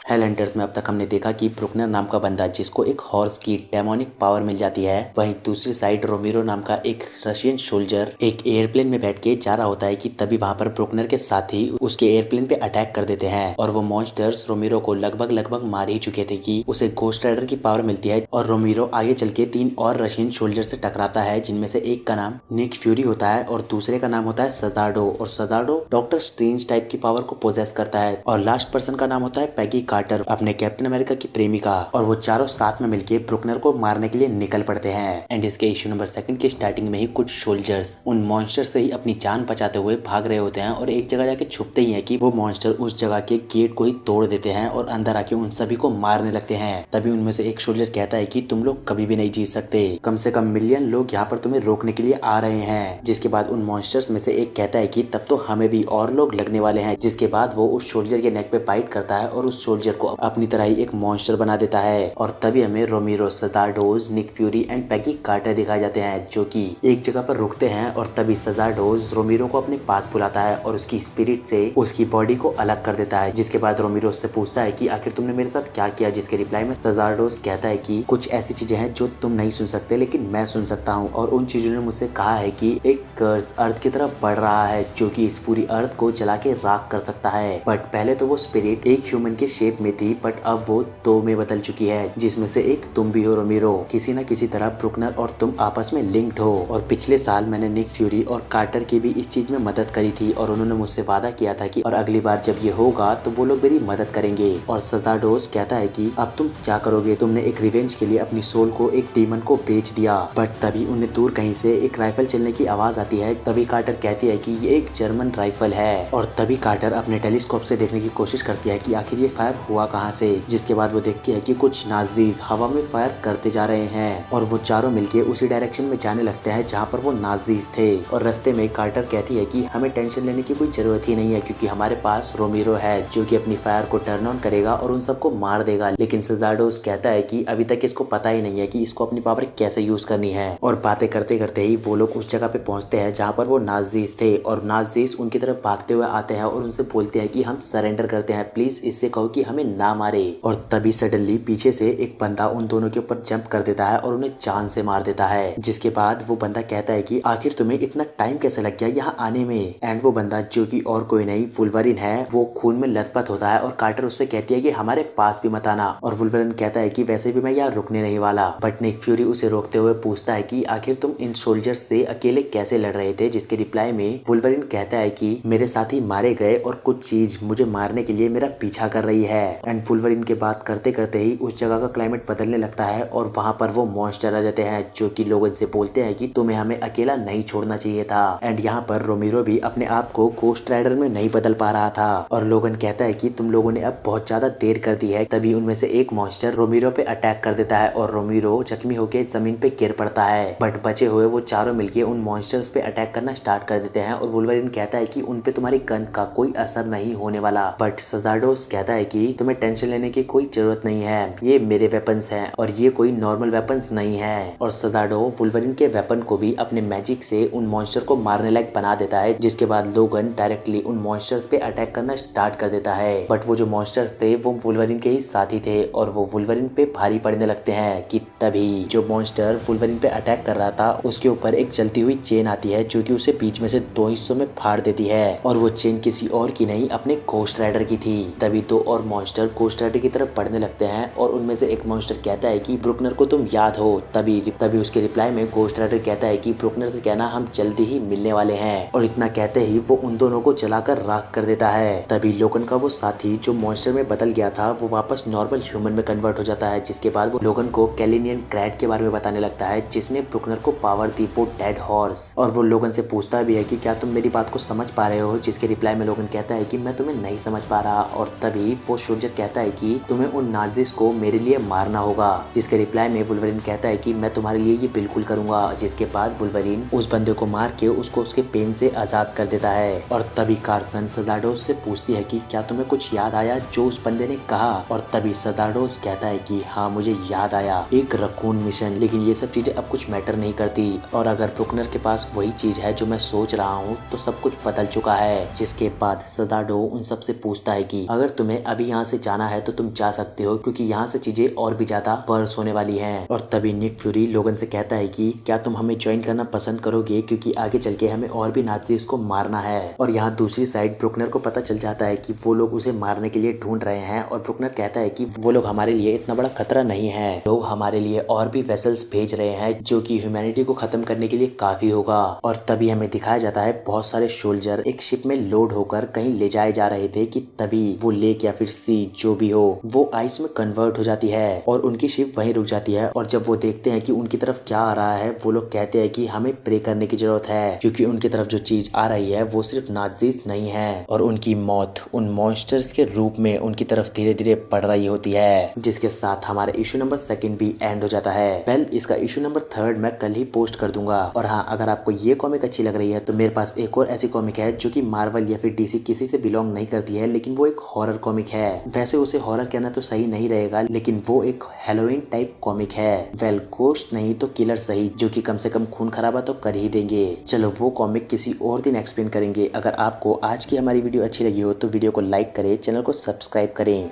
हेलहंटर्स में अब तक हमने देखा कि ब्रुकनर नाम का बंदा जिसको एक हॉर्स की डेमोनिक पावर मिल जाती है, वहीं दूसरी साइड रोमिरो नाम का एक रशियन सोल्जर एक एयरप्लेन में बैठ के जा रहा होता है कि तभी वहां पर ब्रुकनर के साथी उसके एयरप्लेन पे अटैक कर देते हैं और वो मॉन्स्टर्स रोमिरो को लगभग मार ही चुके थे कि उसे घोस्ट राइडर की पावर मिलती है। और रोमिरो आगे चल के 3 और रशियन सोल्जर से टकराता है, जिनमें से एक का नाम निक फ्यूरी होता है और दूसरे का नाम होता है सजाडो। और सजाडो डॉक्टर स्ट्रेंज टाइप की पावर को पोजेस करता है और लास्ट पर्सन का नाम होता है पैगी कार्टर, अपने कैप्टन अमेरिका की प्रेमिका। और वो चारों साथ में मिलके ब्रुकनर को मारने के लिए निकल पड़ते हैं। एंड इसके इश्यू नंबर 2 की स्टार्टिंग में ही कुछ सोल्जर्स उन मॉन्स्टर से ही अपनी जान बचाते हुए भाग रहे होते हैं और एक जगह जाके छुपते ही है कि वो मॉन्स्टर उस जगह के गेट को ही तोड़ देते हैं और अंदर आके उन सभी को मारने लगते हैं। तभी उनमें से एक सोल्जर कहता है कि तुम लोग कभी भी नहीं जीत सकते, कम से कम मिलियन लोग यहाँ पर तुम्हें रोकने के लिए आ रहे हैं। जिसके बाद उन मॉन्स्टर्स में से एक कहता है कि तब तो हमें भी और लोग लगने वाले हैं। जिसके बाद वो उस सोल्जर के नेक पे बाइट करता है और उस सोल्जर को अपनी तरह ही एक मॉन्स्टर बना देता है। और तभी हमें रोमिरो, सजाडोज, Nick Fury and Peggy Carter दिखाए जाते हैं जो कि एक जगह पर रुकते हैं। और तभी सजाडोज रोमिरो को अपने पास बुलाता है और उसकी स्पिरिट से उसकी बॉडी को अलग कर देता है। जिसके बाद रोमिरो उससे पूछता है कि आखिर तुमने मेरे साथ क्या किया, जिसके रिप्लाई में सजाडोज कहता है कि कुछ ऐसी चीजें हैं जो तुम नहीं सुन सकते लेकिन मैं सुन सकता हूँ। और उन चीजों ने मुझसे कहा है कि एक कर्स अर्थ की तरफ बढ़ रहा है जो कि इस पूरी अर्थ को जला के राख कर सकता है। बट पहले तो वो स्पिरिट एक ह्यूमन के शेप में थी, बट अब वो 2 में बदल चुकी है, जिसमें से एक तुम भी हो रोमिरो। किसी न किसी तरह ब्रुकनर और तुम आपस में लिंक्ड हो। और पिछले साल मैंने निक फ्यूरी और कार्टर की भी इस चीज में मदद करी थी और उन्होंने मुझसे वादा किया था कि और अगली बार जब ये होगा तो वो लोग मेरी मदद करेंगे। और सजाडोस कहता है कि अब तुम क्या करोगे, तुमने एक रिवेंज के लिए अपनी सोल को एक डीमन को बेच दिया। बट तभी उन्हें दूर कहीं से एक राइफल चलने की आवाज आती है। तभी कार्टर कहती है कि ये एक जर्मन राइफल है। और तभी कार्टर अपने टेलीस्कोप से देखने की कोशिश करती है कि आखिर ये फायर हुआ कहाँ से। जिसके बाद वो देखती है कि कुछ नाजीज हवा में फायर करते जा रहे हैं और वो चारों मिलके उसी डायरेक्शन में जाने लगते हैं जहाँ पर वो नाजीज थे। और रास्ते में कार्टर कहती है कि हमें टेंशन लेने की कोई जरूरत ही नहीं है क्योंकि हमारे पास रोमिरो है जो कि अपनी फायर को टर्न ऑन करेगा और उन सबको मार देगा। लेकिन सजाडोस कहता है कि अभी तक इसको पता ही नहीं है कि इसको अपनी पावर कैसे यूज करनी है। और बातें करते करते ही वो लोग उस जगह पे पहुंचते हैं जहाँ पर वो नाजीज थे और नाजीज उनकी तरफ भागते हुए आते हैं और उनसे बोलते हैं कि हम सरेंडर करते हैं, प्लीज इससे कहो कि हमें ना मारे। और तभी सडनली पीछे से एक बंदा उन दोनों के ऊपर जंप कर देता है और उन्हें जान से मार देता है। जिसके बाद वो बंदा कहता है कि आखिर तुम्हें इतना टाइम कैसे लग गया यहाँ आने में। एंड वो बंदा जो कि और कोई नहीं वुल्वरिन है, वो खून में लथपथ होता है और कार्टर उससे कहती है कि हमारे पास भी मत आना। और वुल्वरिन कहता है कि वैसे भी मैं यहाँ रुकने नहीं वाला। बट निक फ्यूरी उसे रोकते हुए पूछता है कि आखिर तुम इन सोल्जर्स से अकेले कैसे लड़ रहे थे। जिसके रिप्लाई में वुल्वरिन कहता है कि मेरे साथी मारे गए और कुछ चीज मुझे मारने के लिए मेरा पीछा कर रही है। एंड वुल्वरिन के बात करते करते ही उस जगह का क्लाइमेट बदलने लगता है और वहां पर वो मॉन्स्टर आ जाते हैं जो कि लोगों से बोलते हैं कि तुम्हें हमें अकेला नहीं छोड़ना चाहिए था। एंड यहाँ पर रोमिरो भी अपने आप को घोस्ट राइडर में नहीं बदल पा रहा था और लोगन कहता है कि तुम लोगों ने अब बहुत ज्यादा देर कर दी है। तभी उनमें से एक मॉन्स्टर रोमिरो पे अटैक कर देता है और रोमिरो जख्मी होकर जमीन पे गिर पड़ता है। बट बचे हुए वो चारों मिलके उन मॉन्स्टर्स पे अटैक करना स्टार्ट कर देते हैं और वुल्वरिन कहता है कि उन पे तुम्हारी गन का कोई असर नहीं होने वाला। बट सजाडोस कहता है कि तुम्हें टेंशन लेने की कोई जरूरत नहीं है, ये मेरे वेपन्स हैं और ये कोई नॉर्मल वेपन्स नहीं है। और सजाडो वुल्वरिन के वेपन को भी अपने मैजिक से उन मॉन्स्टर को मारने लायक बना देता है। जिसके बाद लोगन डायरेक्टली उन मॉन्स्टर्स पे अटैक करना स्टार्ट कर देता है। बट वो जो मॉन्स्टर्स थे वो वुल्वरिन के ही साथी थे और वो वुल्वरिन पे भारी पड़ने लगते हैं कि तभी जो मॉन्स्टर वुल्वरिन पे अटैक कर रहा था उसके ऊपर एक जलती हुई चेन आती है जो कि उसे बीच में से 2 हिस्सों में फाड़ देती है। और वो चेन किसी और की नहीं अपने घोस्ट राइडर की थी। तभी 2 और मॉन्स्टर घोस्ट राइडर की तरफ बढ़ने लगते हैं और उनमें से एक मॉन्स्टर कहता है कि ब्रुकनर को तुम याद हो। तभी उसके रिप्लाई में घोस्ट राइडर कहता है कि ब्रुकनर से कहना हम जल्दी ही मिलने वाले हैं। और इतना कहते ही वो उन दोनों को जलाकर राख कर देता है। तभी लोगन का वो साथी जो मॉन्स्टर में बदल गया था वो वापस नॉर्मल ह्यूमन में कन्वर्ट हो जाता है। जिसके बाद वो लोगन को कैलिनियन क्रेड के बारे में बताने लगता है जिसने ब्रुकनर को पावर दी, वो डेड हॉर्स। और वो लोगन से पूछता भी है कि क्या तुम मेरी बात को समझ पा रहे हो। जिसके रिप्लाई में लोगन कहता है कि मैं तुम्हें नहीं समझ पा रहा। और तभी वो सोल्जर कहता है कि तुम्हें उन नाजिस को मेरे लिए मारना होगा। जिसके रिप्लाई में वुल्वरिन कहता है कि मैं तुम्हारे लिए ये बिल्कुल करूंगा। जिसके बाद वुल्वरिन उस बंदे को मार के उसको उसके पेन से आजाद कर देता है। और तभी कार्सन सजाडोस से पूछती है कि क्या तुम्हें कुछ याद आया जो उस बंदे ने कहा। और तभी सजाडोस कहता है कि हाँ मुझे याद आया, एक रकून मिशन। लेकिन ये सब चीजें अब कुछ मैटर नहीं करती और अगर ब्रुकनर के पास वही चीज है जो मैं सोच रहा हूँ तो सब कुछ बदल चुका है। जिसके बाद सदाडो उन सब से पूछता है कि अगर तुम्हें अभी यहाँ से जाना है तो तुम जा सकते हो, क्योंकि यहाँ से चीजें और भी ज्यादा वर्स होने वाली हैं। और तभी निक फ्यूरी लोगन से कहता है कि क्या तुम हमें ज्वाइन करना पसंद करोगे, क्योंकि आगे चल के हमें और भी नाज़ीज़ को मारना है। और यहाँ दूसरी साइड ब्रुकनर को पता चल जाता है कि वो लोग उसे मारने के लिए ढूंढ रहे हैं और ब्रुकनर कहता है कि वो लोग हमारे लिए इतना बड़ा खतरा नहीं है, लोग हमारे लिए और भी वेसल्स भेज रहे हैं जो कि ह्यूमैनिटी को खत्म करने के लिए काफी होगा। और तभी हमें दिखाया जाता है बहुत सारे सोल्जर एक शिप में लोड होकर कहीं ले जाए जा रहे थे कि तभी वो लेक या फिर सी जो भी हो वो आइस में कन्वर्ट हो जाती है और उनकी शिप वहीं रुक जाती है। और जब वो देखते हैं कि उनकी तरफ क्या आ रहा है, वो लोग कहते हैं कि हमें प्रे करने की जरूरत है, क्योंकि उनकी तरफ जो चीज आ रही है वो सिर्फ नाज़ीज़ नहीं है और उनकी मौत उन मॉन्स्टर्स के रूप में उनकी तरफ धीरे धीरे पड़ रही होती है। जिसके साथ हमारा इशू नंबर 2 भी एंड हो जाता है। वेल, इसका इशू नंबर 3 मैं कल ही पोस्ट कर दूंगा। और हाँ, अगर आपको ये कॉमिक अच्छी लग रही है तो मेरे पास एक और ऐसी कॉमिक है जो कि मार्वल या फिर डीसी किसी से बिलोंग नहीं करती है, लेकिन वो एक हॉरर कॉमिक है। वैसे उसे हॉरर कहना तो सही नहीं रहेगा, लेकिन वो एक हैलोवीन टाइप कॉमिक है। वेल, गोश्त नहीं तो किलर सही, जो कि कम से कम खून खराबा तो कर ही देंगे। चलो वो कॉमिक किसी और दिन एक्सप्लेन करेंगे। अगर आपको आज की हमारी वीडियो अच्छी लगी हो तो वीडियो को लाइक करें, चैनल को सब्सक्राइब करें।